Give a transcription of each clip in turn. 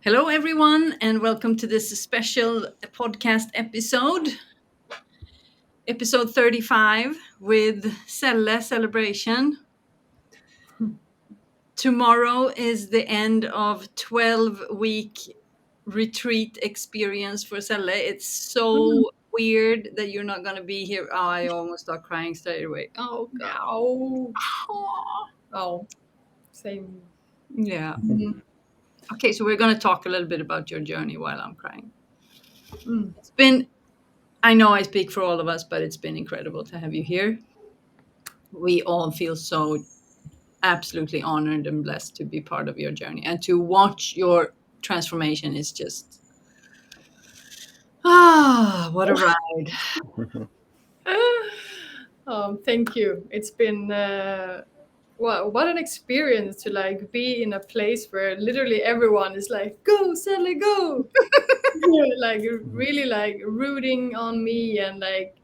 Hello, everyone, and welcome to this special podcast episode 35 with Celle celebration. Tomorrow is the end of 12-week retreat experience for Celle. It's so weird that you're not going to be here. Oh, I almost start crying straight away. Oh, God. Oh, Oh. oh, same. Yeah. Mm. Okay, so we're going to talk a little bit about your journey while I'm crying. Mm. It's been, I know I speak for all of us, but it's been incredible to have you here. We all feel so absolutely honored and blessed to be part of your journey and to watch your transformation is just what a ride. Thank you. It's been what an experience to like be in a place where literally everyone is like, "Go, Sally, go!" Like really like rooting on me and like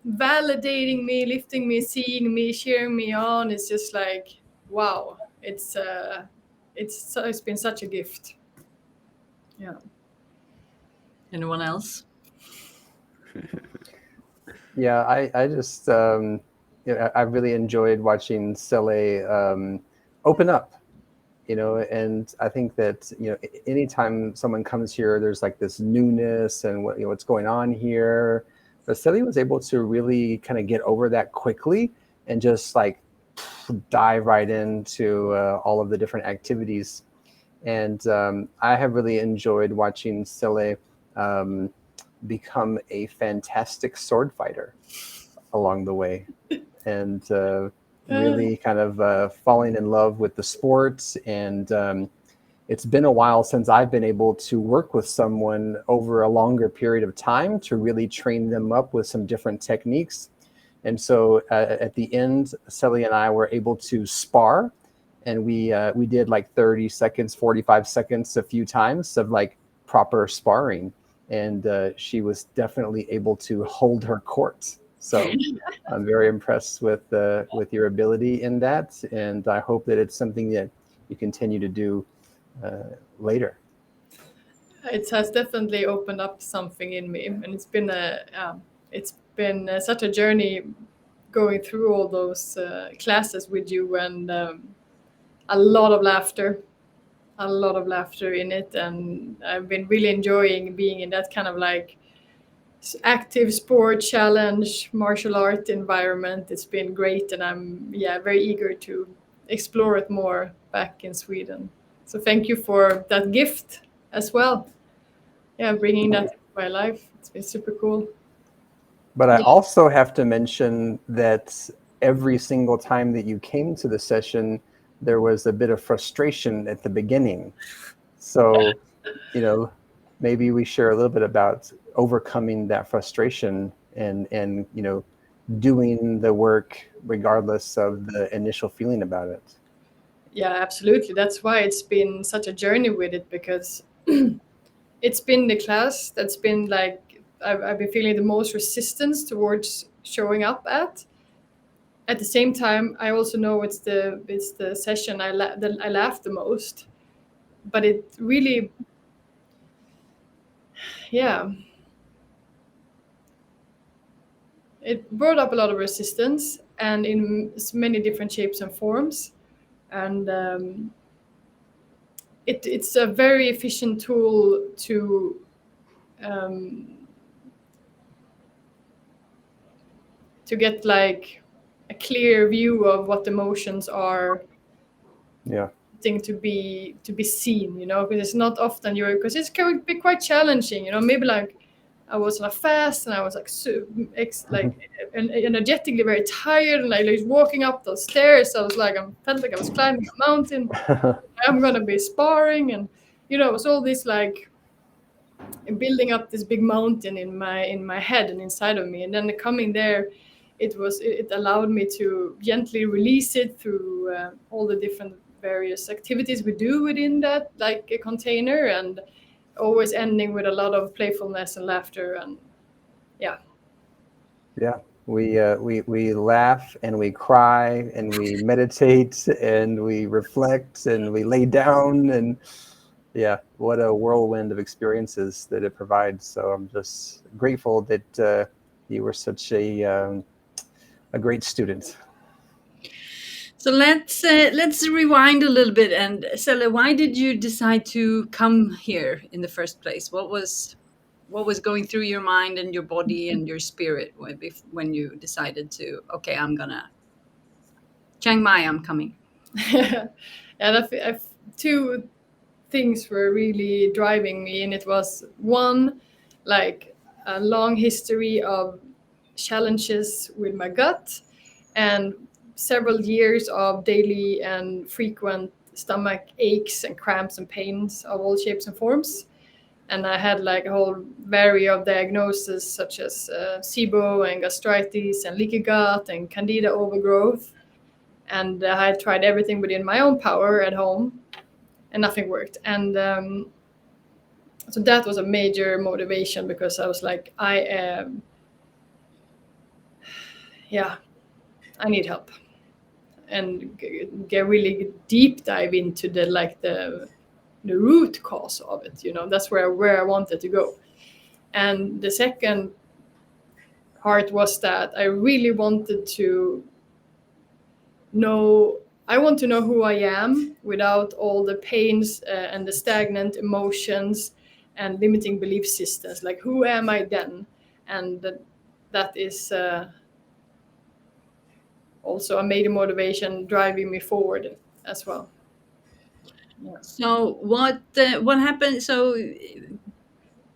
validating me, lifting me, seeing me, cheering me on. It's just like wow. It's been such a gift. Yeah. Anyone else? Yeah, I just I really enjoyed watching Celle open up, and I think that anytime someone comes here, there's like this newness and what's going on here. But Celle was able to really kind of get over that quickly and just like dive right into all of the different activities. And I have really enjoyed watching Celle become a fantastic sword fighter along the way, and really kind of falling in love with the sport. And it's been a while since I've been able to work with someone over a longer period of time to really train them up with some different techniques. And so at the end, Celle and I were able to spar, and we did like 30 seconds, 45 seconds, a few times of like proper sparring. And she was definitely able to hold her court. So I'm very impressed with your ability in that, and I hope that it's something that you continue to do later. It has definitely opened up something in me, and it's been such a journey going through all those classes with you, and a lot of laughter, a lot of laughter in it, and I've been really enjoying being in that kind of like active sport challenge martial art environment. It's been great, and I'm very eager to explore it more back in Sweden. So thank you for that gift as well. Yeah, bringing that into my life. It's been super cool. But I Yeah. also have to mention that every single time that you came to the session, there was a bit of frustration at the beginning. So, maybe we share a little bit about overcoming that frustration and doing the work regardless of the initial feeling about it. Yeah, absolutely. That's why it's been such a journey with it, because it's been the class that's been like I've been feeling the most resistance towards showing up at. At the same time, I also know it's the session that I laughed the most. But it really, yeah, it brought up a lot of resistance, and in many different shapes and forms. And it's a very efficient tool um, to get like a clear view of what emotions are Yeah. thing to be seen, because it's not often because it's can be quite challenging, maybe like I was on a fast and I was like energetically very tired, and I was walking up those stairs. I was like, I felt like I was climbing a mountain. I'm gonna be sparring, and it was all this like building up this big mountain in my head and inside of me, and then coming there, it allowed me to gently release it through all the different various activities we do within that like a container, and always ending with a lot of playfulness and laughter, and yeah. Yeah, we laugh and we cry and we meditate and we reflect and we lay down, and Yeah, what a whirlwind of experiences that it provides. So I'm just grateful that you were such a great student. So let's rewind a little bit. And Celle, why did you decide to come here in the first place? What was going through your mind and your body and your spirit when you decided to, okay, I'm gonna Chiang Mai, I'm coming. And two things were really driving me, and it was one, like a long history of challenges with my gut, and several years of daily and frequent stomach aches and cramps and pains of all shapes and forms. And I had like a whole variety of diagnoses such as SIBO and gastritis and leaky gut and candida overgrowth. And I had tried everything within my own power at home, and nothing worked. And so that was a major motivation, because I was like, I am, yeah, I need help, and get really deep dive into the root cause of it. That's where I wanted to go. And the second part was that I really wanted to know. I want to know who I am without all the pains and the stagnant emotions and limiting belief systems. Like, who am I then? And that is also a major motivation driving me forward as well. Yeah. So what happened? So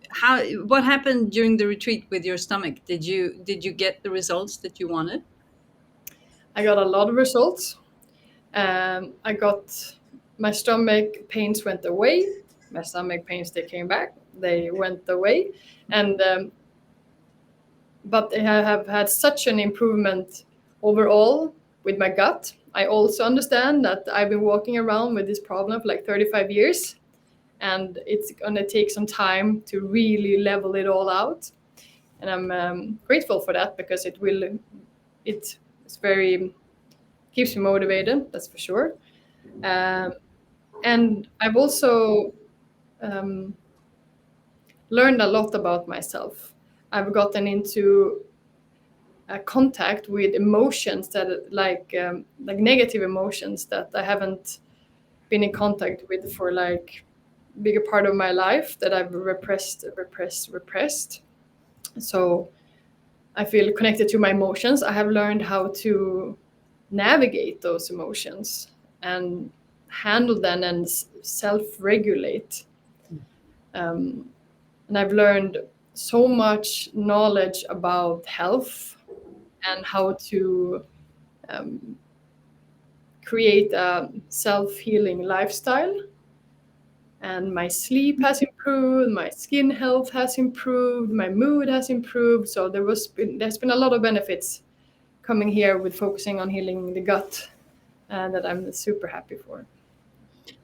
how what happened during the retreat with your stomach? Did you get the results that you wanted? I got a lot of results. I got my stomach pains went away. My stomach pains, they came back. They went away, and but I have had such an improvement overall with my gut. I also understand that I've been walking around with this problem for like 35 years, and it's gonna take some time to really level it all out. And I'm grateful for that, because it's very keeps me motivated. That's for sure. Um, and I've also um, learned a lot about myself. I've gotten into contact with emotions that like negative emotions that I haven't been in contact with for like bigger part of my life, that I've repressed. So I feel connected to my emotions. I have learned how to navigate those emotions and handle them and self-regulate. And I've learned so much knowledge about health and how to create a self-healing lifestyle. And my sleep has improved, my skin health has improved, my mood has improved. So there's been a lot of benefits coming here with focusing on healing the gut, that I'm super happy for.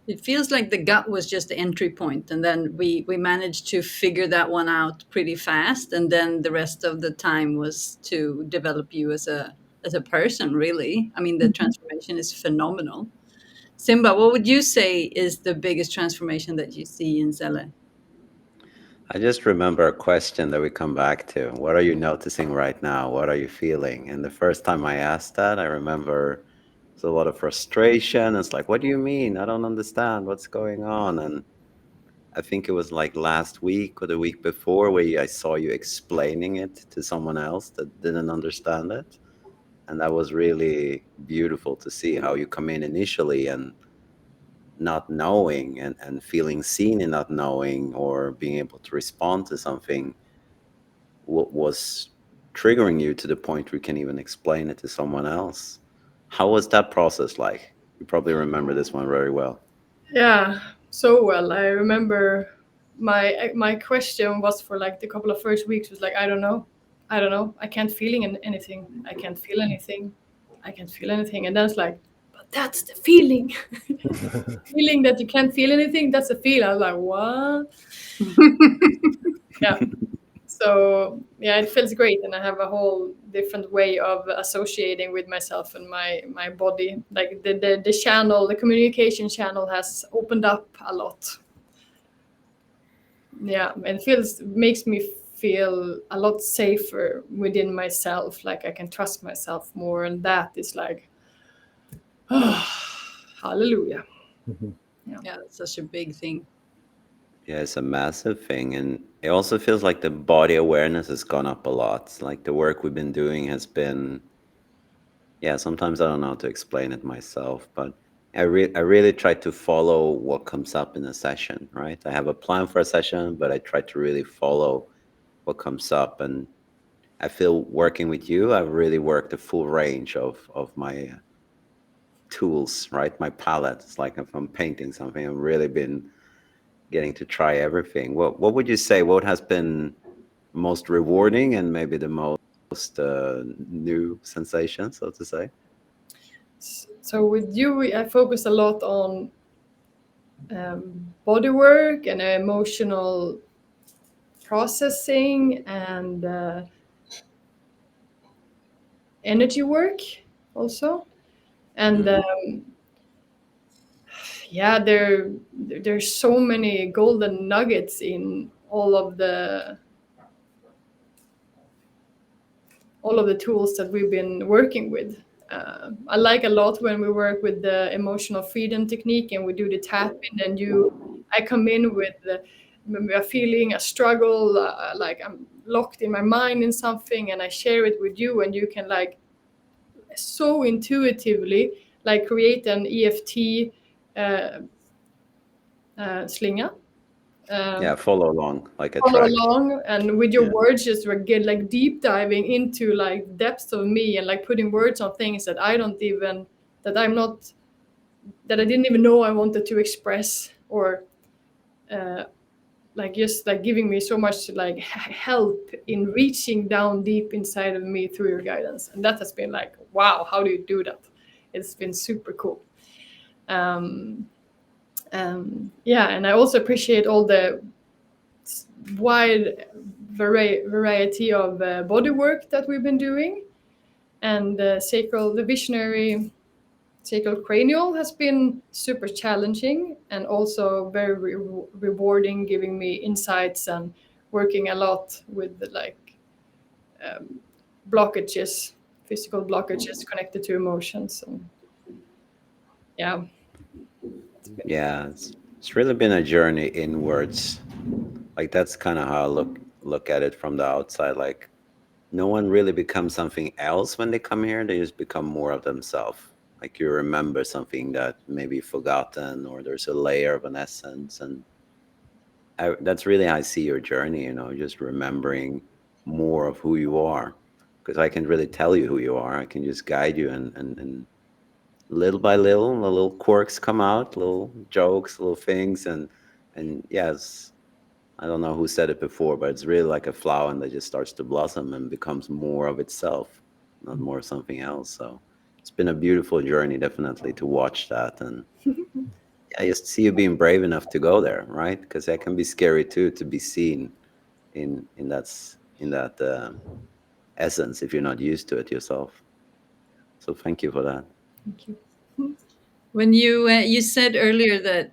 It feels like the gut was just the entry point, and then we managed to figure that one out pretty fast, and then the rest of the time was to develop you as a person. Really, I mean, the transformation is phenomenal. Simba, what would you say is the biggest transformation that you see in Celle? I just remember a question that we come back to. What are you noticing right now? What are you feeling? And the first time I asked that, I remember there's a lot of frustration. It's like, what do you mean? I don't understand what's going on. And I think it was like last week or the week before where I saw you explaining it to someone else that didn't understand it. And that was really beautiful to see how you come in initially and not knowing and feeling seen in not knowing or being able to respond to something what was triggering you to the point where you can even explain it to someone else. How was that process like? You probably remember this one very well. Yeah, so well. I remember my question was for like the couple of first weeks was like, I don't know, I can't feeling anything, I can't feel anything, I can't feel anything. And then it's like, but that's the feeling. Feeling that you can't feel anything, that's a feel. I was like, what? Yeah. So yeah, it feels great, and I have a whole different way of associating with myself and my body. Like the channel, the communication channel has opened up a lot. yeah, it makes me feel a lot safer within myself, like I can trust myself more, and that is like, oh, hallelujah. Mhm. Yeah, that's such a big thing. Yeah, it's a massive thing. And it also feels like the body awareness has gone up a lot. Like the work we've been doing has been, yeah, sometimes I don't know how to explain it myself, but I really try to follow what comes up in a session, right? I have a plan for a session, but I try to really follow what comes up. And I feel working with you, I've really worked the full range of my tools, right? My palette. It's like if I'm painting something, I've really been getting to try everything. What would you say? What has been most rewarding and maybe the most new sensation, so to say? So with you, I focus a lot on body work and emotional processing and energy work also. And Mhm. yeah, there's so many golden nuggets in all of the tools that we've been working with. I like a lot when we work with the emotional freedom technique and we do the tapping, and I come in with when we are feeling a struggle, like I'm locked in my mind in something, and I share it with you, and you can like so intuitively like create an EFT uh, slinga. Yeah, follow along like a Follow track. along, and with your Yeah. words just like get like deep diving into like depths of me and like putting words on things that I don't even that I'm not that I didn't even know I wanted to express, or uh, like just like giving me so much like help in reaching down deep inside of me through your guidance. And that has been like, wow, how do you do that? It's been super cool. um, yeah, and I also appreciate all the wide variety of body work that we've been doing, and the visionary sacral cranial has been super challenging and also very rewarding, giving me insights and working a lot with the, like blockages, physical blockages connected to emotions. And yeah, it's been Yeah, it's really been a journey inwards. Like that's kind of how I look at it from the outside. Like no one really becomes something else when they come here. They just become more of themselves. Like you remember something that maybe forgotten, or there's a layer of an essence, and that's really how I see your journey. Just remembering more of who you are, because I can really tell you who you are. I can just guide you, and little by little, the little quirks come out, little jokes, little things, and yes, I don't know who said it before, but it's really like a flower and that just starts to blossom and becomes more of itself, not more of something else. So it's been a beautiful journey, definitely, to watch that. And I just see you being brave enough to go there, right? Because that can be scary too, to be seen in that essence if you're not used to it yourself. So thank you for that. thank you. When you said earlier that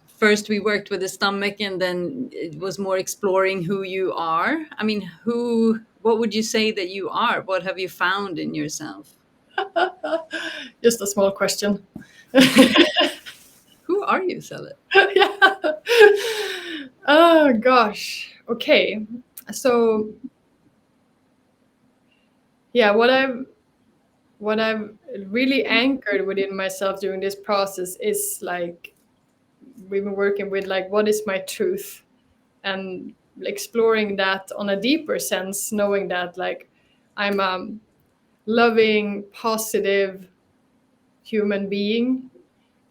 first we worked with the stomach and then it was more exploring who you are. I mean, what would you say that you are? What have you found in yourself? Just a small question. Who are you, Celle? Yeah. Oh gosh. Okay. So yeah, what I've really anchored within myself during this process is like we've been working with like what is my truth, and exploring that on a deeper sense, knowing that like I'm a loving, positive human being,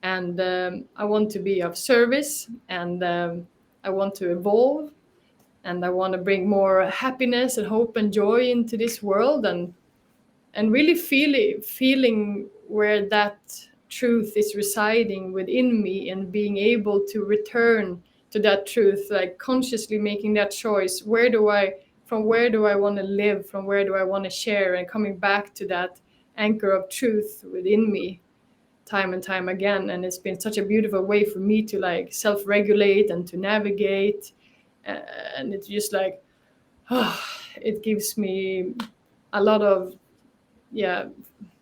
and I want to be of service, and I want to evolve, and I want to bring more happiness and hope and joy into this world, and really feeling where that truth is residing within me, and being able to return to that truth, like consciously making that choice. Where do I want to live? From where do I want to share? And coming back to that anchor of truth within me, time and time again, and it's been such a beautiful way for me to like self-regulate and to navigate, and it's just like it gives me a lot of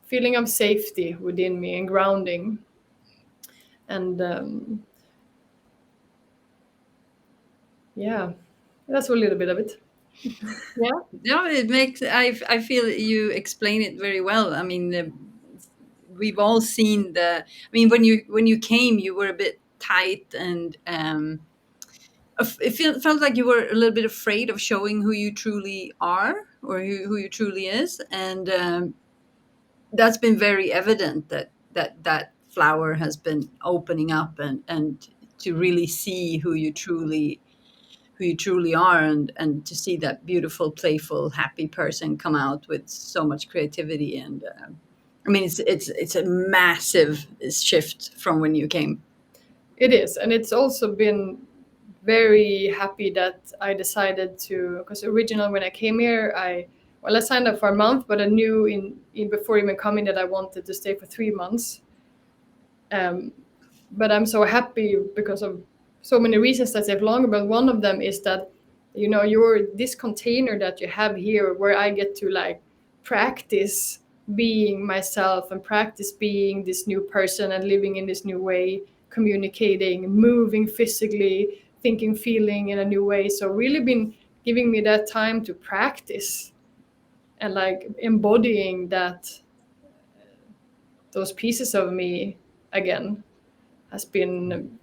feeling of safety within me and grounding, and yeah, that's a little bit of it. Yeah, no, it makes. I feel you explain it very well. I mean, we've all seen the. I mean, when you came, you were a bit tight, and felt like you were a little bit afraid of showing who you truly are, or who you truly is, and that's been very evident that flower has been opening up, and to really see who you truly are, and to see that beautiful, playful, happy person come out with so much creativity. And I mean, it's a massive shift from when you came. It is, and it's also been very happy that I decided to, because originally when I came here, I signed up for a month, but I knew in before even coming that I wanted to stay for 3 months. Um, but I'm so happy because of so many reasons that they've longer. But one of them is that you're this container that you have here, where I get to like practice being myself and practice being this new person and living in this new way, communicating, moving physically, thinking, feeling in a new way. So really been giving me that time to practice and like embodying those pieces of me again has been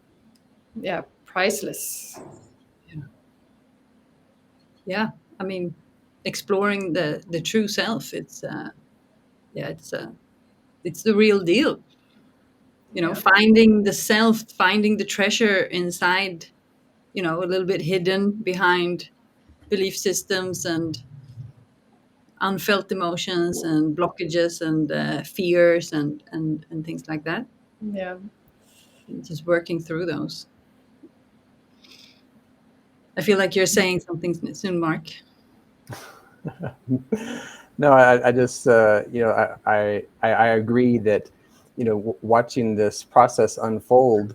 priceless. Yeah, I mean, exploring the true self. Yeah, it's the real deal. Yeah. Finding the self, finding the treasure inside. A little bit hidden behind belief systems and unfelt emotions and blockages and fears and things like that. Yeah. Just working through those. I feel like you're saying something soon, Mark. No, I just I agree that watching this process unfold,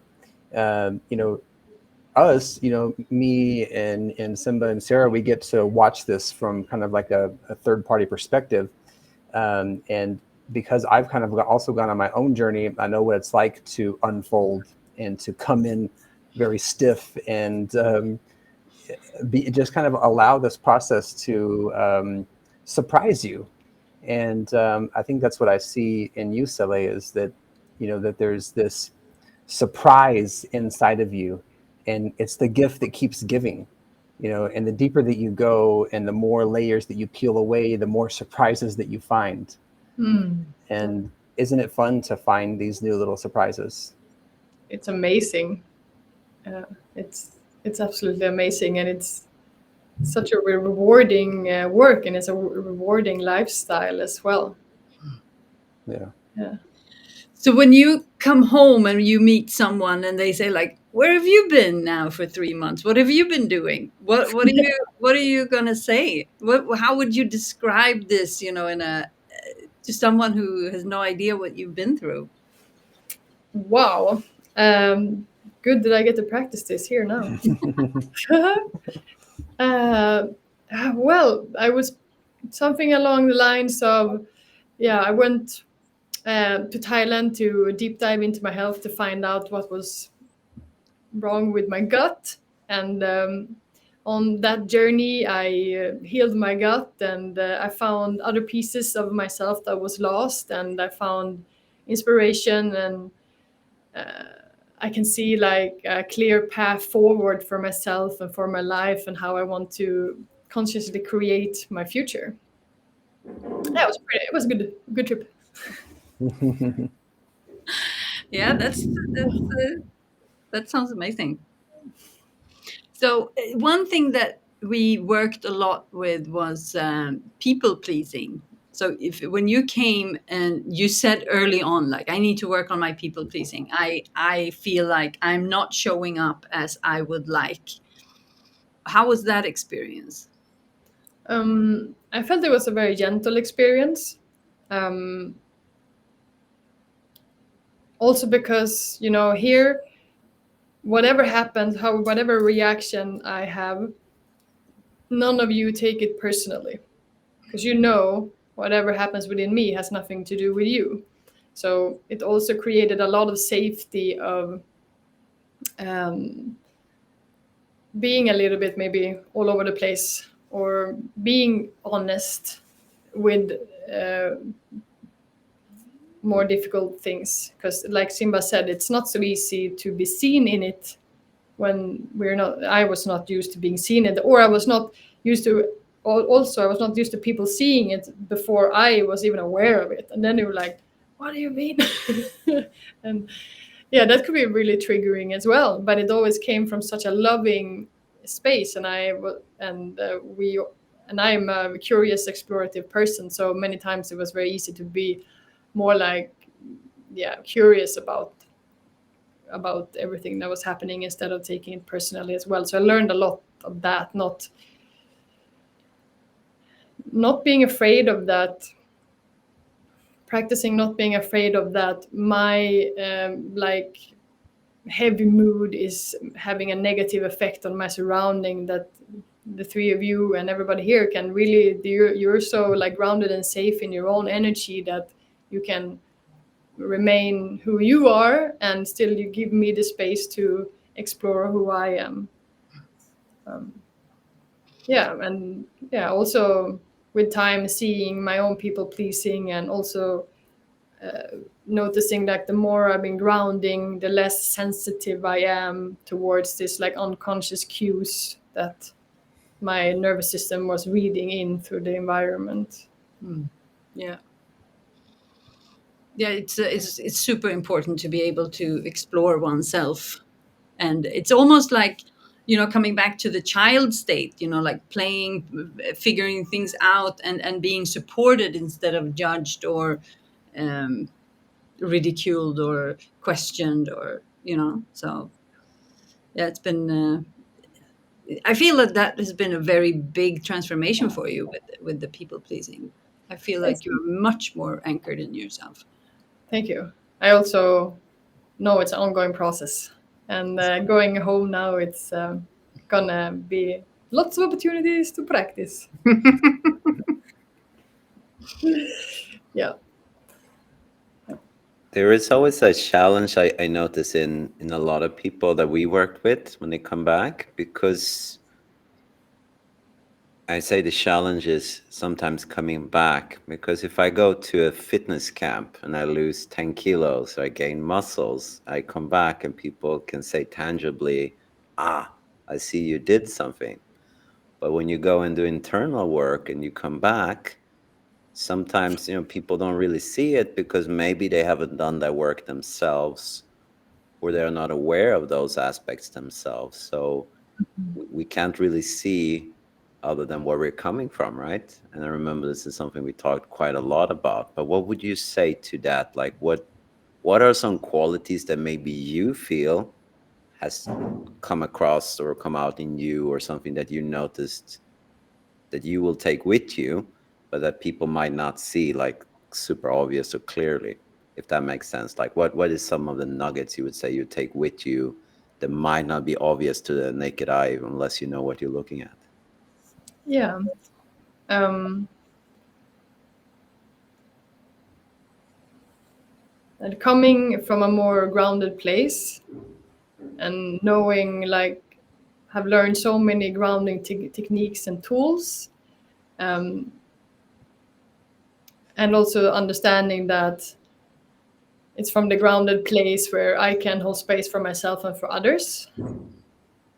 us, me and Simba and Sarah, we get to watch this from kind of like a third party perspective, and because I've kind of also gone on my own journey, I know what it's like to unfold and to come in very stiff and just kind of allow this process to surprise you. And I think that's what I see in you, Celle, is that that there's this surprise inside of you, and it's the gift that keeps giving. And the deeper that you go and the more layers that you peel away, the more surprises that you find. And isn't it fun to find these new little surprises? It's amazing. It's absolutely amazing, and it's such a rewarding work, and it's a rewarding lifestyle as well. Yeah. Yeah. So when you come home and you meet someone and they say like, "Where have you been now for 3 months? What have you been doing? What are you gonna say? How would you describe this? To someone who has no idea what you've been through." Wow. Good that I get to practice this here now. uh, well, I was something along the lines of, I went to Thailand to deep dive into my health to find out what was wrong with my gut. And on that journey, I healed my gut, and I found other pieces of myself that was lost, and I found inspiration, and I can see like a clear path forward for myself and for my life and how I want to consciously create my future. It was a good trip. Yeah, that sounds amazing. So one thing that we worked a lot with was people pleasing. So if when you came and you said early on, like, I need to work on my people pleasing. I feel like I'm not showing up as I would like. How was that experience? I felt it was a very gentle experience. Um, Also because, you know, here, whatever happens, whatever reaction I have, none of you take it personally, because you know whatever happens within me has nothing to do with you. So it also created a lot of safety of um, being a little bit maybe all over the place, or being honest with uh, more difficult things. Because, like Simba said, it's not so easy to be seen in it when we're not. I was not used to being seen in it, or I was not used to. Also, I was not used to people seeing it before I was even aware of it. And then they were like, "What do you mean?" And yeah, that could be really triggering as well. But it always came from such a loving space, and I'm a curious, explorative person. So many times it was very easy to be more like, yeah, curious about everything that was happening instead of taking it personally as well. So I learned a lot of that, not being afraid of that, practicing not being afraid of that. My like heavy mood is having a negative effect on my surrounding, that the three of you and everybody here can really, you're so like grounded and safe in your own energy that you can remain who you are, and still you give me the space to explore who I am. Yeah, and yeah, also with time seeing my own people pleasing, and also noticing like the more I've been grounding, the less sensitive I am towards this like unconscious cues that my nervous system was reading in through the environment. Yeah. Yeah, it's super important to be able to explore oneself. And it's almost like, coming back to the child state, like playing, figuring things out, and being supported instead of judged or um, ridiculed or questioned, or so yeah, it's been I feel that has been a very big transformation for you with the people pleasing. I feel It's, like you're much more anchored in yourself. thank you. I also know it's an ongoing process, and going home now, it's gonna be lots of opportunities to practice. Yeah. There is always a challenge I notice in a lot of people that we worked with when they come back, because I say the challenge is sometimes coming back, because if I go to a fitness camp and I lose 10 kilos, I gain muscles, I come back and people can say tangibly, I see you did something. But when you go and do internal work and you come back, sometimes people don't really see it because maybe they haven't done that work themselves, or they're not aware of those aspects themselves. So we can't really see other than where we're coming from, right? And I remember this is something we talked quite a lot about. But what would you say to that? Like, what are some qualities that maybe you feel has come across or come out in you, or something that you noticed that you will take with you, but that people might not see like super obvious or clearly, if that makes sense? Like, what is some of the nuggets you would say you take with you that might not be obvious to the naked eye unless you know what you're looking at? Yeah. Um, and coming from a more grounded place, and knowing, like, have learned so many grounding techniques and tools, um, and also understanding that it's from the grounded place where I can hold space for myself and for others.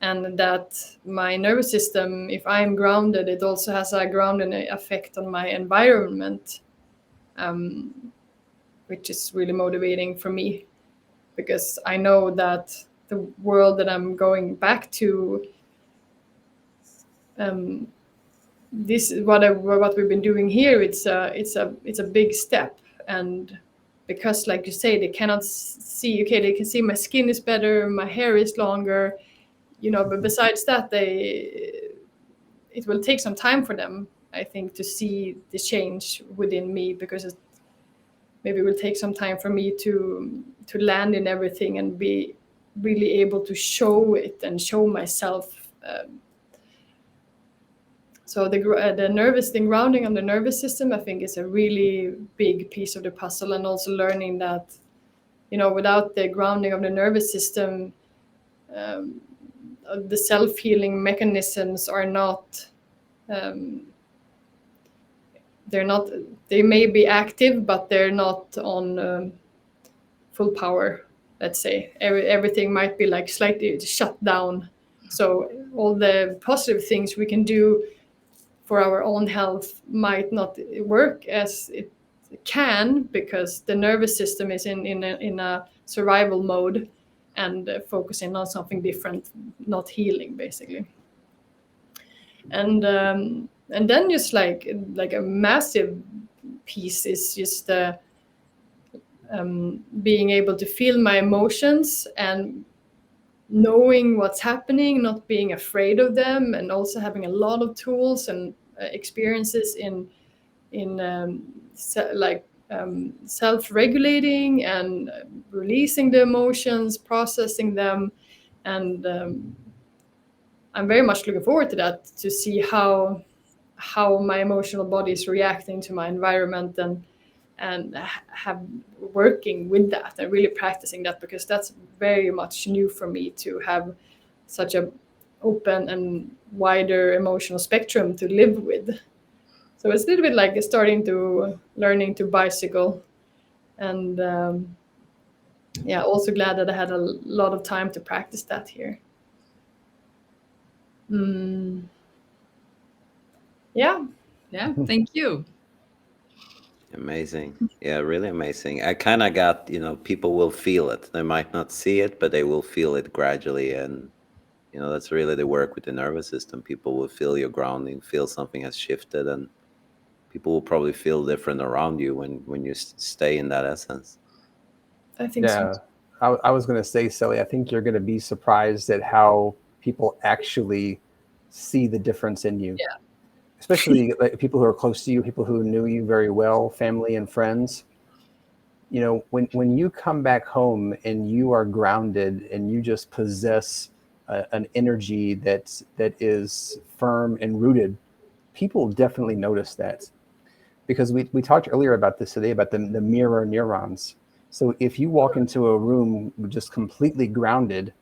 And that my nervous system, if I'm grounded, it also has a grounding effect on my environment, which is really motivating for me, because I know that the world that I'm going back to, this is what we've been doing here. It's a big step, and because, like you say, they cannot see. Okay, they can see my skin is better, my hair is longer, but besides that, it will take some time for them, I think, to see the change within me, because maybe it will take some time for me to to land in everything and be really able to show it and show myself. So the grounding on the nervous system, I think, is a really big piece of the puzzle, and also learning that, without the grounding of the nervous system, the self-healing mechanisms are not. They may be active, but they're not on full power. Let's say everything might be like slightly shut down. So all the positive things we can do for our own health might not work as it can, because the nervous system is in a survival mode and focusing on something different, not healing, basically. And then just like a massive piece is just being able to feel my emotions and knowing what's happening, not being afraid of them, and also having a lot of tools and experiences in self-regulating and releasing the emotions, processing them, and I'm very much looking forward to that, to see how my emotional body is reacting to my environment, and have working with that and really practicing that, because that's very much new for me, to have such a open and wider emotional spectrum to live with. So it's a little bit like learning to bicycle, and also glad that I had a lot of time to practice that here. Yeah. Yeah, thank you. Amazing. Yeah, really amazing. I kind of got, people will feel it. They might not see it, but they will feel it gradually. And, that's really the work with the nervous system. People will feel your grounding, feel something has shifted, and people will probably feel different around you when you stay in that essence. I think so. I was going to say, Celle, I think you're going to be surprised at how people actually see the difference in you. Yeah. Especially like people who are close to you, people who knew you very well, family and friends. When you come back home and you are grounded and you just possess an energy that is firm and rooted, people definitely notice that. Because we talked earlier about this today, about the mirror neurons. So if you walk into a room just completely grounded,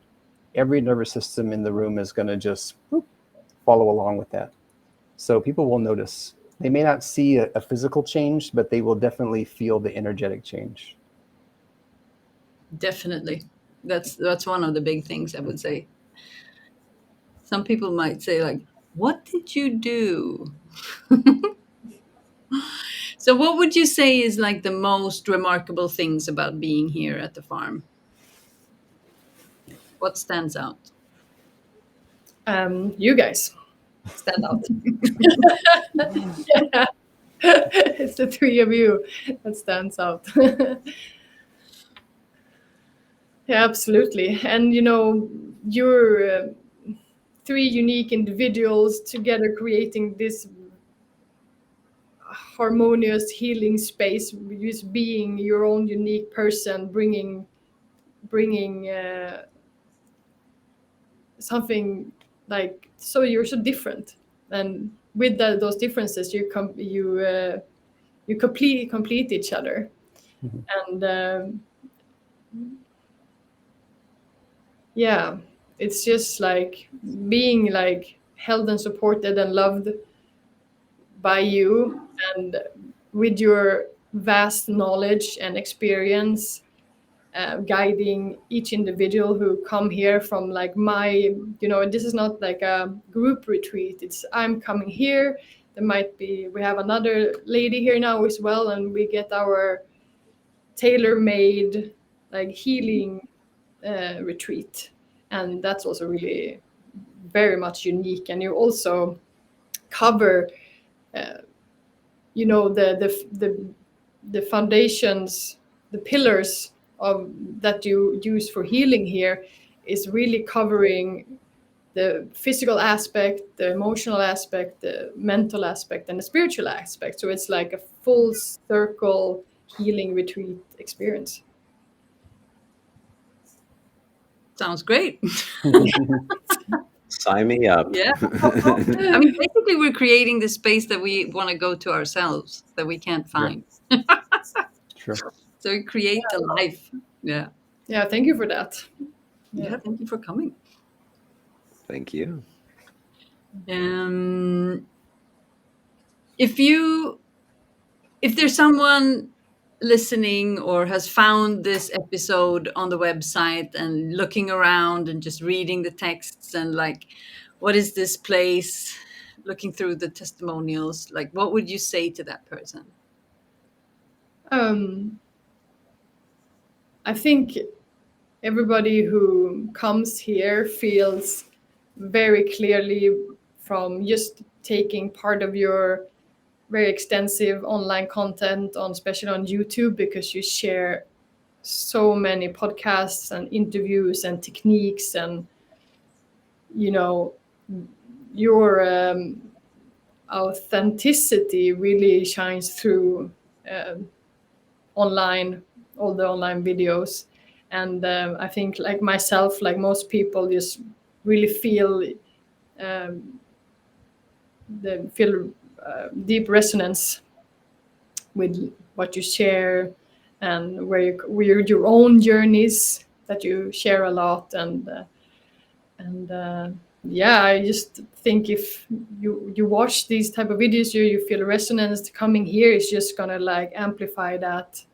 every nervous system in the room is going to just follow along with that. So people will notice. They may not see a physical change, but they will definitely feel the energetic change. Definitely. That's one of the big things I would say. Some people might say, like, what did you do? So what would you say is like the most remarkable things about being here at the farm? What stands out? You guys stand out. Yeah. It's the three of you that stands out. Yeah, absolutely. And you're three unique individuals together creating this harmonious healing space, just being your own unique person, bringing something like, so you're so different, and with those differences you complete each other. And yeah, it's just like being like held and supported and loved by you, and with your vast knowledge and experience, guiding each individual who come here from like this is not like a group retreat. It's I'm coming here. We have another lady here now as well, and we get our tailor-made like healing retreat, and that's also really very much unique. And you also cover the foundations, the pillars of that you use for healing here is really covering the physical aspect, the emotional aspect, the mental aspect, and the spiritual aspect. So it's like a full circle healing retreat experience. Sounds great. Sign me up. Yeah. I mean, basically, we're creating the space that we want to go to ourselves that we can't Yeah. find. True. So we create a life. Yeah. Yeah, thank you for that. Yeah. Thank you for coming. Thank you. If there's someone listening or has found this episode on the website and looking around and just reading the texts and like, what is this place? Looking through the testimonials, like, what would you say to that person? I think everybody who comes here feels very clearly from just taking part of your very extensive online content on, especially on YouTube, because you share so many podcasts and interviews and techniques, and your authenticity really shines through online, all the online videos. And I think, like myself, like most people, just really feel deep resonance with what you share, and where your own journeys that you share a lot. And yeah, I just think if you watch these type of videos, you feel resonance. Coming here is just gonna like amplify that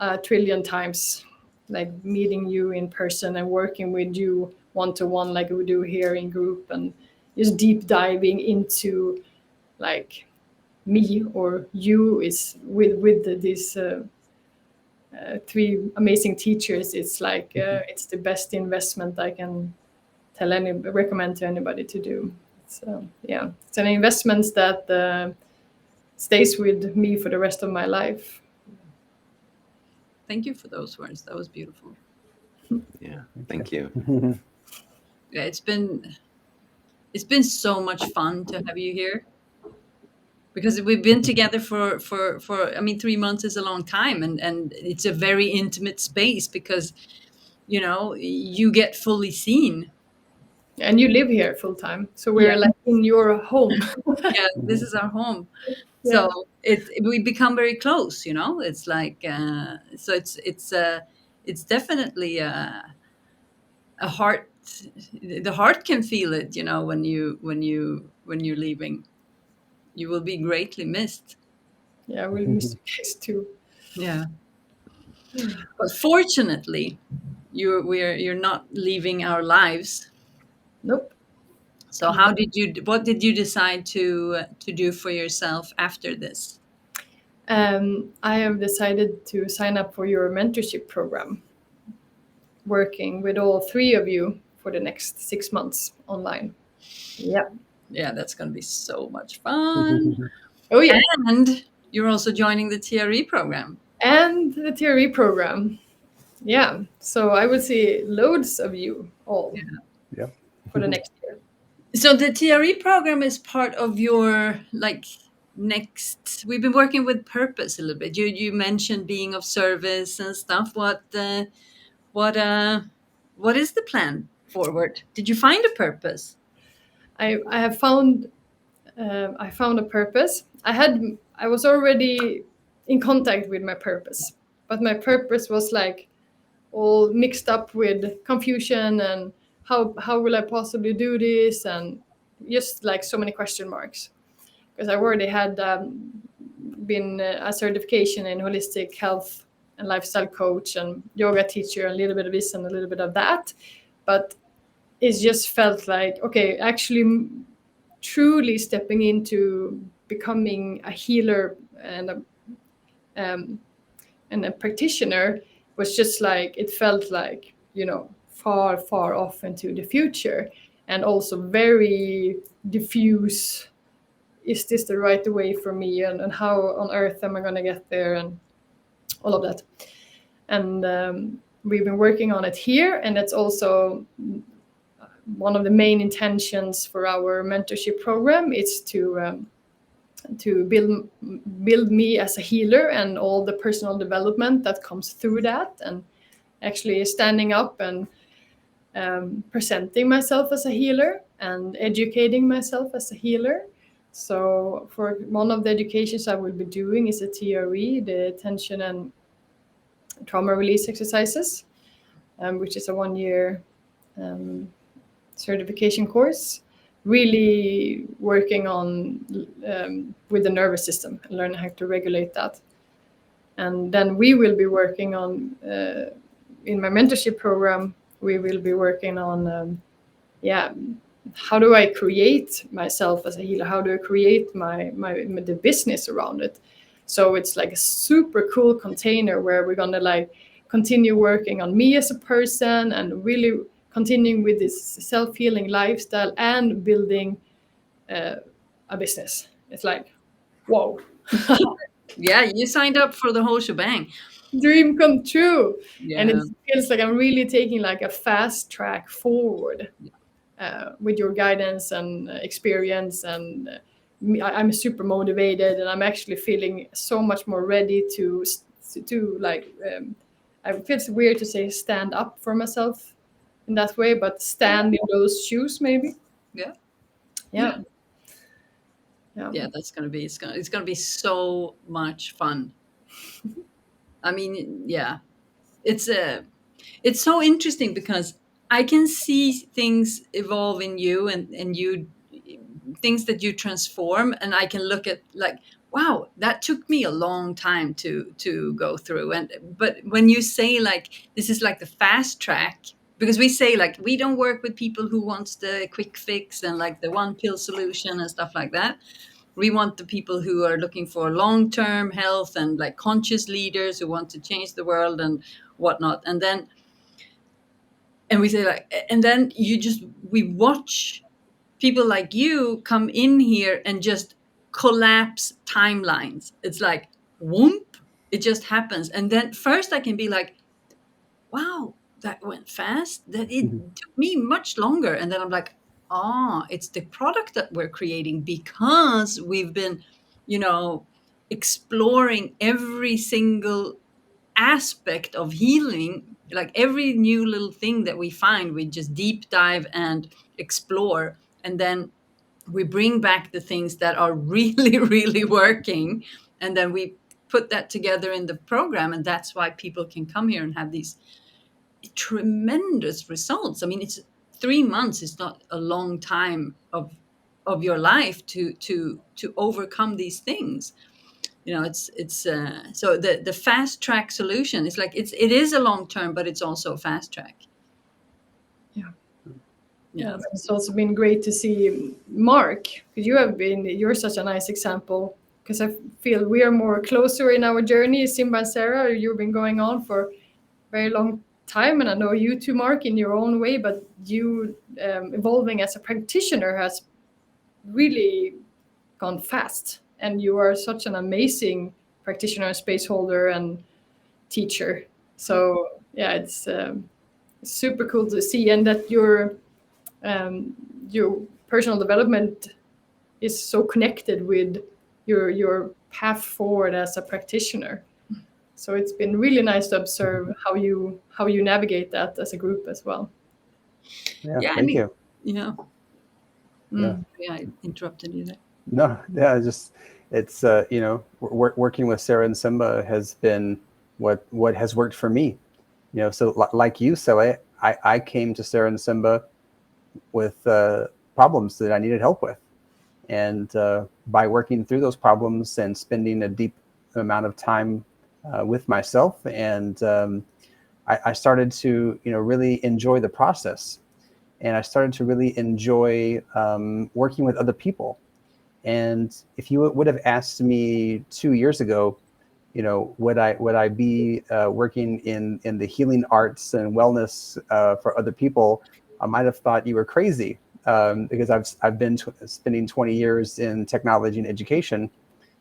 a trillion times, like meeting you in person and working with you one-to-one like we do here in group, and just deep diving into like me or you is with these three amazing teachers. It's like it's the best investment I can recommend to anybody to do. So yeah, it's an investment that stays with me for the rest of my life. Thank you for those words. That was beautiful. Yeah, thank you. Yeah, it's been so much fun to have you here, because we've been together for I mean, 3 months is a long time, and it's a very intimate space because you get fully seen. And you live here full time, so we're Yeah. like in your home. Yeah, this is our home. Yeah. So we become very close. It's like so it's definitely a heart. The heart can feel it, when you're leaving. You will be greatly missed. Yeah, we'll miss you guys too. Yeah. But fortunately, you're not leaving our lives. Nope. So what did you decide to do for yourself after this? I have decided to sign up for your mentorship program, working with all three of you for the next 6 months online. Yeah. Yeah, that's going to be so much fun. Oh yeah. And you're also joining the TRE program. And the TRE program. Yeah. So I will see loads of you all Yep. for the next year. So the TRE program is part of your next. We've been working with purpose a little bit. You mentioned being of service and stuff. What is the plan forward? Did you find a purpose? I have found a purpose. I was already in contact with my purpose, but my purpose was like all mixed up with confusion and how will I possibly do this, and just like so many question marks, because I already had been a certification in holistic health and lifestyle coach and yoga teacher, a little bit of this and a little bit of that, but it just felt like, okay, actually truly stepping into becoming a healer and a practitioner was just like, it felt like, far off into the future, and also very diffuse. Is this the right way for me, and how on earth am I going to get there, and all of that. And we've been working on it here, and it's also one of the main intentions for our mentorship program. It's to build me as a healer and all the personal development that comes through that, and actually standing up and presenting myself as a healer and educating myself as a healer. So for one of the educations I will be doing is a TRE, the tension and trauma release exercises, which is a 1-year certification course, really working on with the nervous system and learning how to regulate that. And then we will be working on in my mentorship program, we will be working on how do I create myself as a healer? How do I create my the business around it? So it's like a super cool container where we're gonna like continue working on me as a person and really continuing with this self-healing lifestyle and building a business. It's like, whoa, Yeah, you signed up for the whole shebang. dream come true. And it Yeah. feels like I'm really taking like a fast track forward with your guidance and experience. And I'm super motivated, and I'm actually feeling so much more ready to like, it feels weird to say stand up for myself in that way, but stand in those shoes maybe. Yeah. Yeah. Yeah, that's gonna be it's gonna be so much fun. I mean, yeah, it's it's so interesting because I can see things evolve in you, and you things that you transform, and I can look at like, wow, that took me a long time to go through. And but when you say like this is like the fast track, because we say like we don't work with people who wants the quick fix and like the one pill solution and stuff like that. We want the people who are looking for long-term health and like conscious leaders who want to change the world and whatnot. And we say like, and then we watch people like you come in here and just collapse timelines. It's like, whoomp, it just happens. And then first I can be like, wow, that went fast. That it took me much longer. And then I'm like, it's the product that we're creating because we've been, you know, exploring every single aspect of healing. Like every new little thing that we find, we just deep dive and explore. And then we bring back the things that are really, really working. And then we put that together in the program. And that's why people can come here and have these tremendous results. I mean, it's 3 months is not a long time of your life to overcome these things. You know, it's so the fast track solution is like it is a long term, but it's also a fast track. Yeah. Yeah. It's also been great to see Mark, because you're such a nice example, because I feel we are more closer in our journey. Simba and Sarah, you've been going on for a very long time, and I know you too, Mark, in your own way, but you evolving as a practitioner has really gone fast, and you are such an amazing practitioner, space holder, and teacher. So yeah, it's super cool to see, and that your personal development is so connected with your path forward as a practitioner. So it's been really nice to observe how you navigate that as a group as well. Yeah, thank you. You know, Yeah. yeah, I interrupted you there. No, yeah, it's you know, working with Sarah and Simba has been what has worked for me. You know, so like you, Celle, I came to Sarah and Simba with problems that I needed help with, and by working through those problems and spending a deep amount of time with myself, and I started to really enjoy the process, and I started to really enjoy working with other people. And if you would have asked me 2 years ago, would I be working in the healing arts and wellness for other people, I might have thought you were crazy, because I've been spending 20 years in technology and education,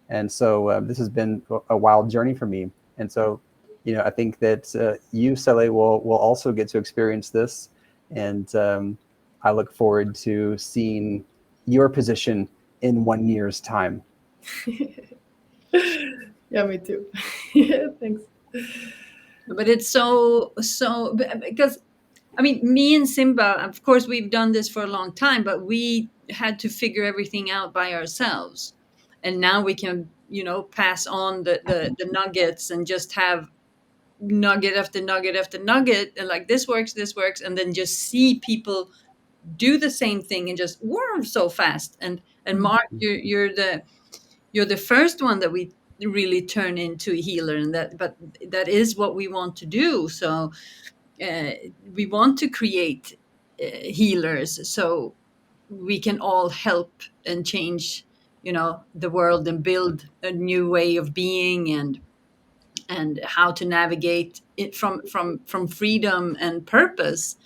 and so this has been a wild journey for me. And so, I think that you, Celle, will also get to experience this, and I look forward to seeing your position in 1 year's time. Yeah, me too. Yeah, thanks. But it's so because I mean, me and Simba, of course, we've done this for a long time, but we had to figure everything out by ourselves. And now we can, pass on the nuggets and just have nugget after nugget after nugget. And like, this works. And then just see people do the same thing and just whirr so fast. And Mm. Mark, you're the first one that we really turn into a healer, and but that is what we want to do. So uh, we want to create healers, so we can all help and change, the world, and build a new way of being, and how to navigate it from freedom and purpose,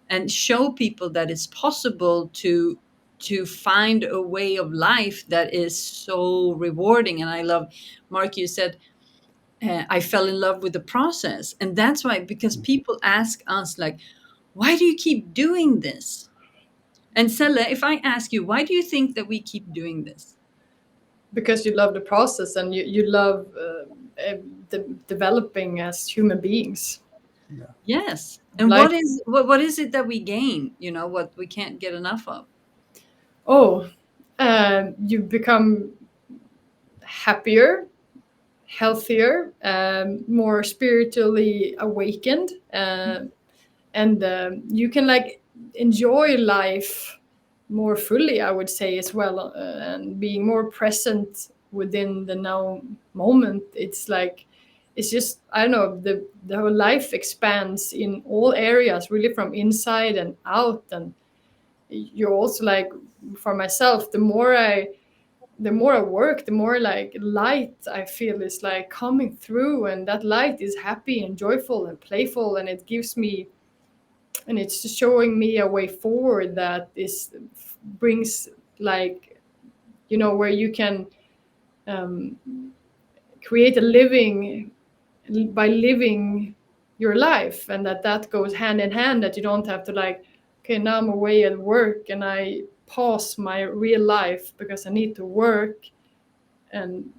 and show people that it's possible to find a way of life that is so rewarding. And I love, Mark, you said, I fell in love with the process. And that's why, because people ask us, like, why do you keep doing this? And Celle, if I ask you, why do you think that we keep doing this? Because you love the process, and you love developing as human beings. Yes. And Life. what is it that we gain? What we can't get enough of? Oh, you become happier, healthier, more spiritually awakened, and you can like enjoy life more fully, I would say, as well, and being more present within the now moment. It's like, it's just, I don't know, the whole life expands in all areas, really, from inside and out. And you're also like, for myself, the more I work, the more like light I feel is like coming through, and that light is happy and joyful and playful, and it gives me, and it's just showing me a way forward that is brings, like, where you can um, create a living by living your life, and that goes hand in hand, that you don't have to like, okay, now I'm away at work and I pause my real life because I need to work and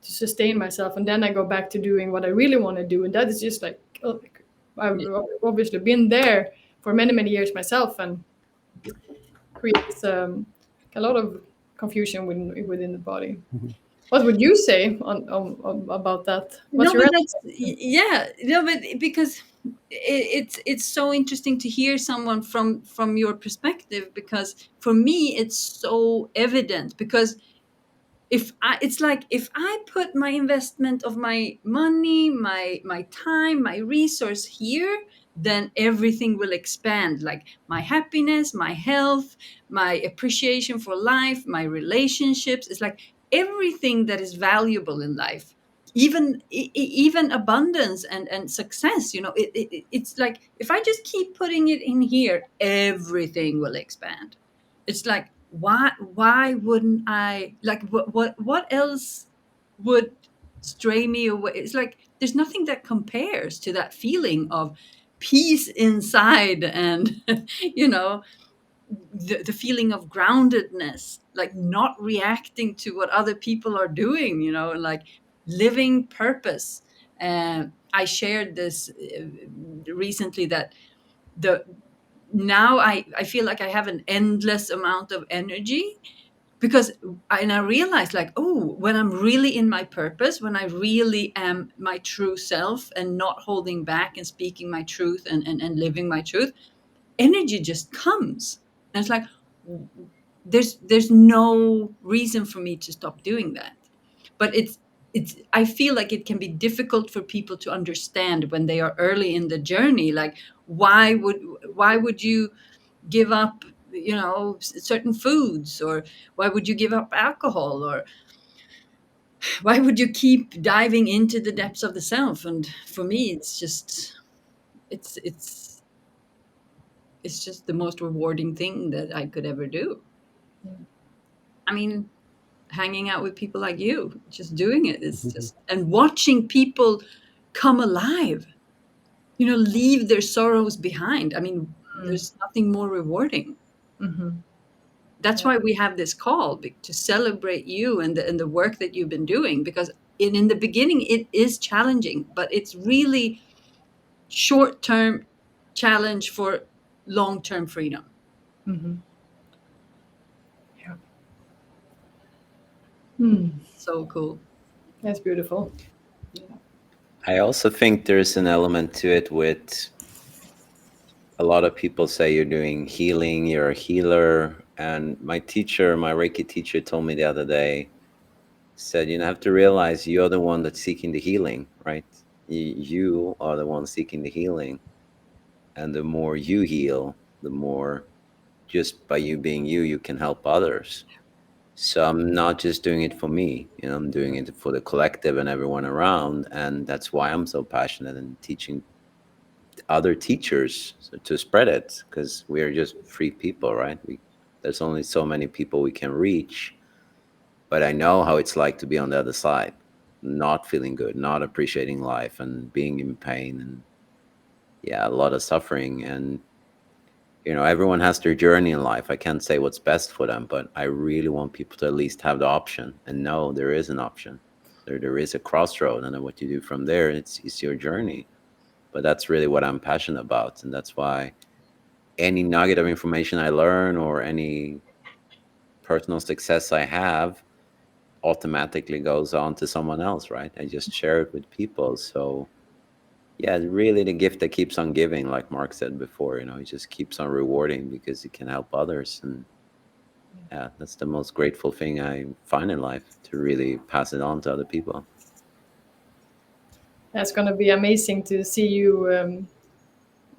to sustain myself, and then I go back to doing what I really want to do. And that is just like, oh, I've obviously been there for many, many years myself, and creates a lot of confusion within the body. What would you say on about that? What's No, your but yeah, no, but because it's so interesting to hear someone from your perspective, because for me it's so evident. Because it's like, if I put my investment of my money, my time, my resource here, then everything will expand, like my happiness, my health, my appreciation for life, my relationships. It's like everything that is valuable in life, even abundance and success, it's like, if I just keep putting it in here, everything will expand. It's like, why wouldn't I, like, what else would stray me away? It's like, there's nothing that compares to that feeling of peace inside, and you know the feeling of groundedness, like not reacting to what other people are doing, like living purpose. I shared this recently, that the now I feel like I have an endless amount of energy, because and I realized, like, oh, when I'm really in my purpose, when I really am my true self and not holding back and speaking my truth, and living my truth, energy just comes. And it's like, there's no reason for me to stop doing that. But it's I feel like it can be difficult for people to understand when they are early in the journey, like, why would you give up, certain foods, or why would you give up alcohol, or why would you keep diving into the depths of the self? And for me, it's it's it's just the most rewarding thing that I could ever do. I mean, hanging out with people like you, just doing it, is just, and watching people come alive, leave their sorrows behind. I mean, there's nothing more rewarding. Mm-hmm. That's why we have this call, to celebrate you and the work that you've been doing, because in the beginning it is challenging, but it's really short term challenge for long-term freedom. Mm-hmm. Yeah. Hmm. So cool. That's beautiful. I also think there's an element to it with a lot of people say you're doing healing, you're a healer. And my teacher, my Reiki teacher, told me the other day, said, you have to realize you're the one that's seeking the healing, right? You are the one seeking the healing. And the more you heal, the more just by you being you, you can help others. So I'm not just doing it for me, I'm doing it for the collective and everyone around. And that's why I'm so passionate in teaching other teachers to spread it, because we are just free people, right? There's only so many people we can reach. But I know how it's like to be on the other side, not feeling good, not appreciating life, and being in pain, and yeah, a lot of suffering. And everyone has their journey in life. I can't say what's best for them, but I really want people to at least have the option and know there is an option. There is a crossroad, and then what you do from there, it's your journey. But that's really what I'm passionate about, and that's why any nugget of information I learn or any personal success I have automatically goes on to someone else, right? I just share it with people. So yeah, it's really the gift that keeps on giving, like Mark said before, it just keeps on rewarding because it can help others. And yeah, that's the most grateful thing I find in life, to really pass it on to other people. That's going to be amazing to see you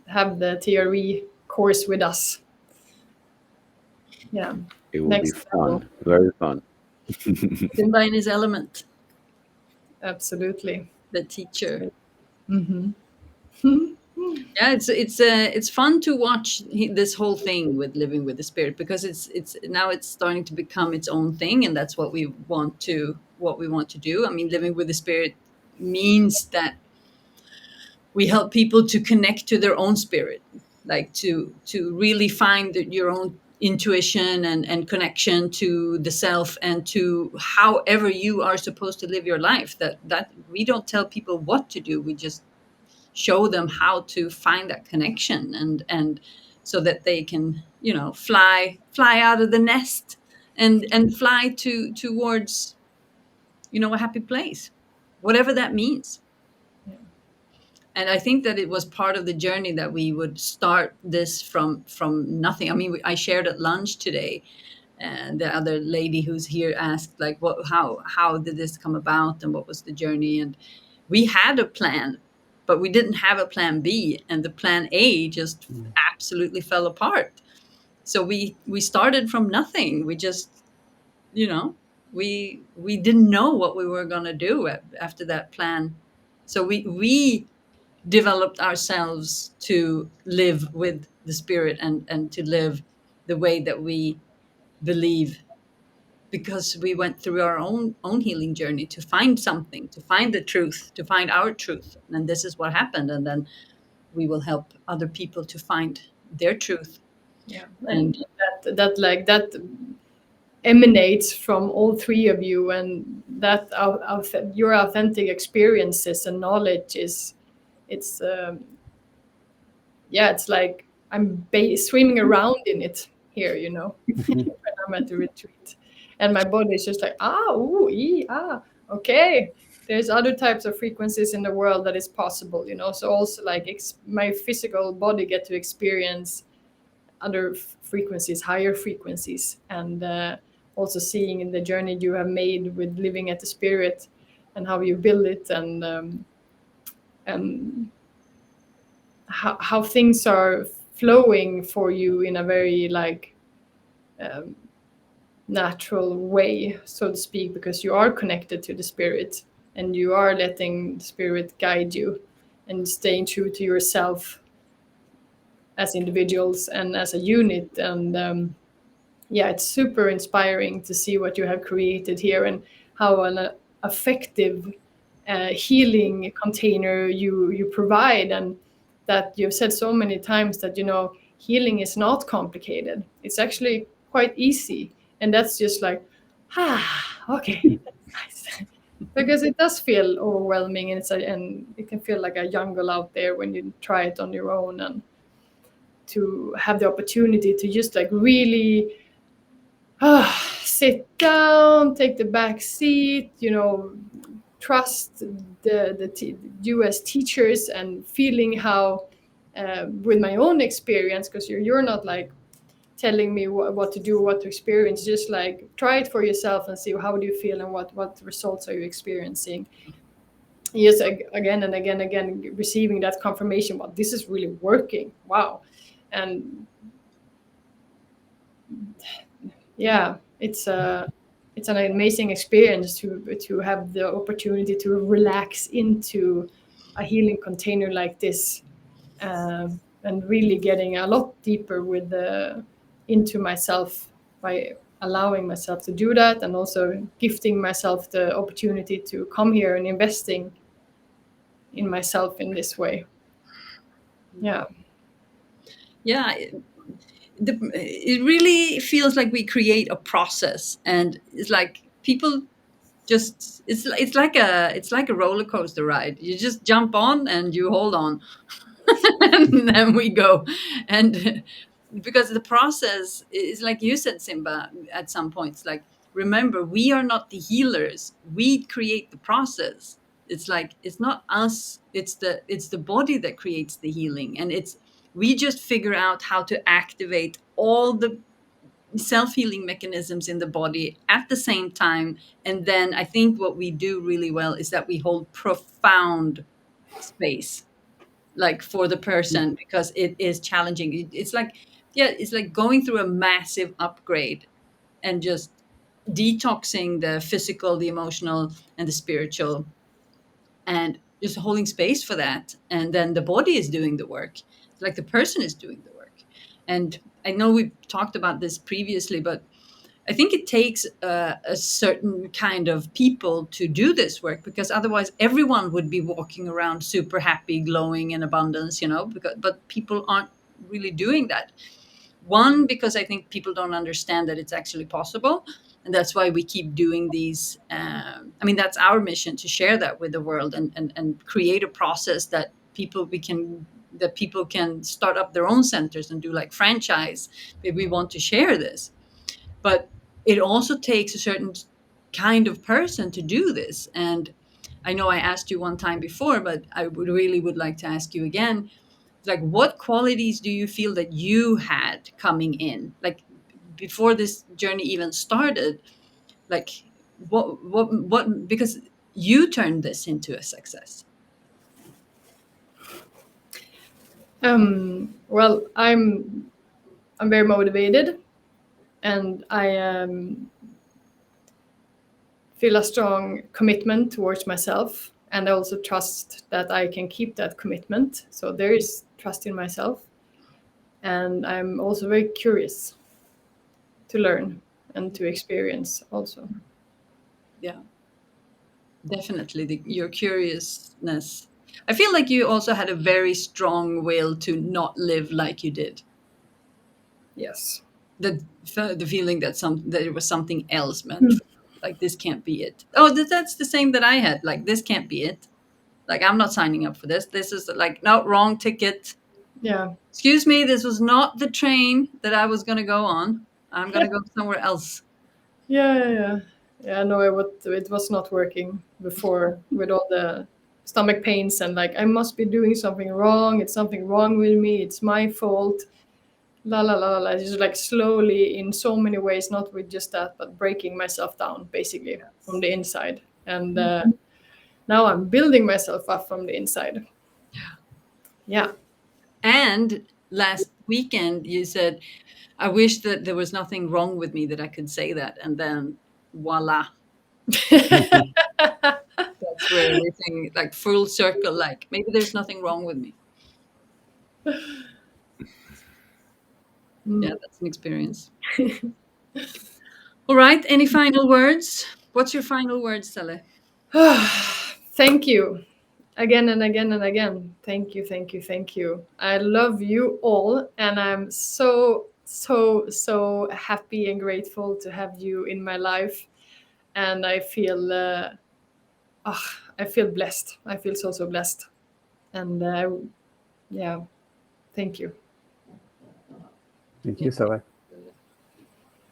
have the TRE course with us. Yeah. It will be Next level. fun, very fun. Simba in his element, Absolutely. the teacher. Mm-hmm. Yeah, it's fun to watch this whole thing with living with the spirit, because it's now it's starting to become its own thing, and that's what we want to do. I mean, living with the spirit means that we help people to connect to their own spirit, like to really find your own intuition and connection to the self, and to however you are supposed to live your life. That we don't tell people what to do, we just show them how to find that connection, and so that they can fly out of the nest and fly towards a happy place, whatever that means. Yeah. And I think that it was part of the journey that we would start this from nothing. I mean, I shared at lunch today, and the other lady who's here asked, like, how did this come about, and what was the journey? And we had a plan, but we didn't have a plan B, and the plan A just absolutely fell apart. So we started from nothing. We just, we didn't know what we were going to do after that plan. So we developed ourselves to live with the spirit, and to live the way that we believe, because we went through our own healing journey to find something, to find the truth, to find our truth. And this is what happened, and then we will help other people to find their truth. Yeah. And And that emanates from all three of you, and that your authentic experiences and knowledge it's yeah, it's like I'm swimming around in it here, when I'm at the retreat, and my body is just like ooh, okay. There's other types of frequencies in the world that is possible, so also like my physical body get to experience other frequencies, higher frequencies, and also seeing in the journey you have made with living at the spirit, and how you build it, and how things are flowing for you in a very like um, natural way, so to speak, because you are connected to the spirit, and you are letting the spirit guide you, and staying true to yourself as individuals and as a unit. And yeah, it's super inspiring to see what you have created here, and how an effective healing container you provide, and that you've said so many times that healing is not complicated. It's actually quite easy, and that's just like okay, that's nice. Because it does feel overwhelming, and and it can feel like a jungle out there when you try it on your own. And to have the opportunity to just like really sit down, take the back seat, trust the US teachers, and feeling how with my own experience, because you're not like telling me what to do, what to experience, just like try it for yourself and see how do you feel and what results are you experiencing. Yes, again and again receiving that confirmation, well, this is really working, wow. And yeah, it's an amazing experience to have the opportunity to relax into a healing container like this, and really getting a lot deeper with into myself by allowing myself to do that, and also gifting myself the opportunity to come here and investing in myself in this way. Yeah. Yeah, it really feels like we create a process, and it's like people just it's like a roller coaster ride. You just jump on and you hold on, and then we go. And because the process is like you said, Simba, at some points, like, remember, we are not the healers, we create the process. It's like, it's not us, it's the body that creates the healing, and it's we just figure out how to activate all the self-healing mechanisms in the body at the same time. And then I think what we do really well is that we hold profound space, like, for the person, because it is challenging. It's like, yeah, it's like going through a massive upgrade, and just detoxing the physical, the emotional, and the spiritual, and just holding space for that. And then the body is doing the work. It's like the person is doing the work. And I know we've talked about this previously, but I think it takes a certain kind of people to do this work, because otherwise everyone would be walking around super happy, glowing in abundance, but people aren't really doing that. One, because I think people don't understand that it's actually possible. And that's why we keep doing these. I mean, that's our mission, to share that with the world, and create a process that people can start up their own centers and do like franchise. If we want to share this, but it also takes a certain kind of person to do this. And I know I asked you one time before, but I would like to ask you again. Like, what qualities do you feel that you had coming in, like, before this journey even started? Like, what, because you turned this into a success. Well, I'm very motivated, and I feel a strong commitment towards myself, and I also trust that I can keep that commitment. So there is trust in myself, and I'm also very curious to learn and to experience also. Yeah, definitely, your curiousness. I feel like you also had a very strong will to not live like you did. Yes. The feeling that it was something else meant for you. Like, this can't be it. Oh, that's the same that I had. Like, this can't be it. Like, I'm not signing up for this. This is like, no, wrong ticket. Yeah. Excuse me, this was not the train that I was going to go on. I'm going to go somewhere else. Yeah, no, it was not working before, with all the stomach pains, and like I must be doing something wrong. It's something wrong with me. It's my fault. La la la la. Just like slowly, in so many ways, not with just that, but breaking myself down basically from the inside. And now I'm building myself up from the inside. Yeah. And last weekend, you said, I wish that there was nothing wrong with me, that I could say that. And then voila. That's where everything, like, full circle, like, maybe there's nothing wrong with me. Yeah, that's an experience. All right. Any final words? What's your final words, Celle? Thank you again and again and again. Thank you, thank you, thank you. I love you all, and I'm so happy and grateful to have you in my life. And I feel I feel blessed. I feel so blessed. And yeah, thank you. Thank you, Celle.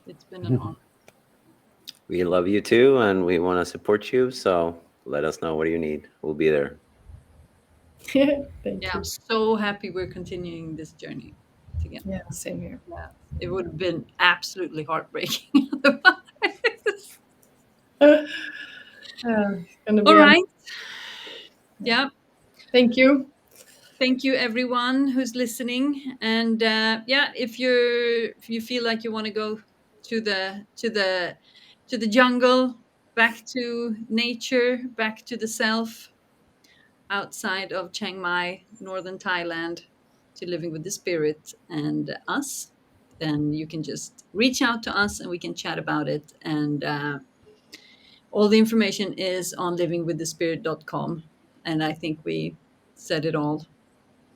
It's been an honor. We love you too, and we want to support you. So let us know what you need. We'll be there. Thank Yeah, you. I'm so happy we're continuing this journey together. Yeah, same here. Yeah, it would have been absolutely heartbreaking otherwise. It's gonna be All right. Yeah. Thank you. Thank you, everyone who's listening. And yeah, if you feel like you want to go to the jungle, back to nature, back to the self, outside of Chiang Mai, Northern Thailand, to living with the spirit and us, then you can just reach out to us and we can chat about it. And all the information is on livingwiththespirit.com. And I think we said it all.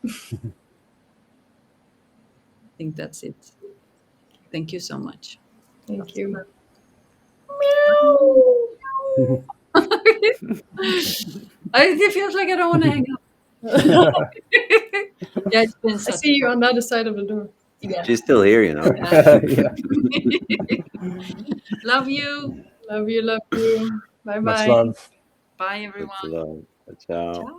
I think that's it. Thank you so much. Thank you. It feels like I don't want to hang up. Yeah, it's been I such see you on the other side of the door. Yeah. She's still here, you know. Yeah. Love you. Love you. Love you. Bye Much bye. love. Bye, It's everyone. love. Ciao. Ciao.